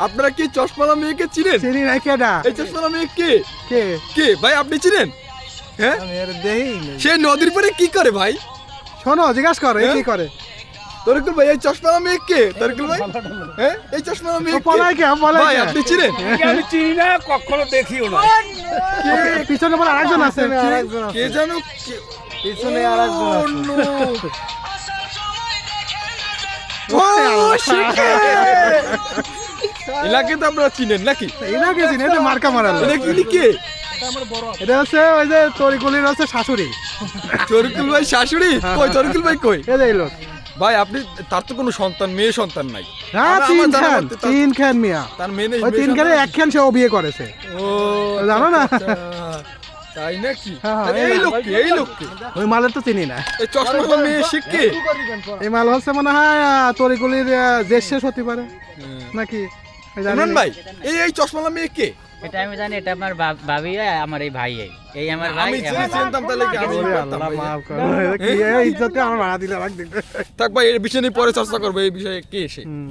আপনারা কি চশমালা মেয়েকে চিনেন? চিনি না কেডা? এই চশমালা মেয়ে কে? কে? কে ভাই আপনি চিনেন? হ্যাঁ আমি এর দেখিনি। সে নদীর পাড়ে কি করে ভাই? শোনো জিজ্ঞাসা করে হ্যাঁ? কি করে? তরিকুল ভাই এই চশমালা মেয়ে কে? তরিকুল ভাই হ্যাঁ এই চশমালা মেয়ে ও পলাই কে? পলাই ভাই কে? আপনি চিনেন? আমি চিনি না, কখনো দেখিও না। পিছনে বলে আরেকজন আছে। কে জানো পিছনে আরেকজন আছে। ও শিখে এলাকে তো আপনারা চিনেন নাকি? এনা কে চিনি? এটা মার্কা মারালো। এটা কি কে? এটা হচ্ছে ওই যে তরিকুলির হচ্ছে শাশুড়ি। তরিকুল ভাই শাশুড়ি কই? তরিকুল ভাই কই? এই যে এই লোক। ভাই আপনি তার তো কোনো সন্তান মেয়ে সন্তান নাই। হ্যাঁ আমার তিন জানা খান, মতে তার- তিন খান মিয়া। তার মেয়ে নেই, ওই মেয়ে তিন খানে সন্তান এক খান সে ও বিয়ে করেছে। ও জানো না? আচ্ছা, তাই নাকি? হ্যাঁ, তাহলে এই এই লোককে এই লোককে ওই মালের তো চিনি না। এই চশমাটা মেয়ে শিখকে এই মাল হচ্ছে মনে হয় তরিকুলির জেস শেষ হতে পারে নাকি? এই জানি ইমরান না। ভাই এই চশমালা মেয়ে কে? এটা আমি জানি, এটা আমার ভাবি, আমার এই ভাই, এই আমার ভাই। আমি চিনতাম তাহলে কি আমি ওরে পারতাম আল্লাহ ভাই। মাফ করো। কি এই ইজ্জতকে আমার ভাড়া দিলে রাখ দিতে। থাক ভাই এই বিষয় নিয়ে পরে চর্চা করবো, এই বিষয়ে কে সে? হুম।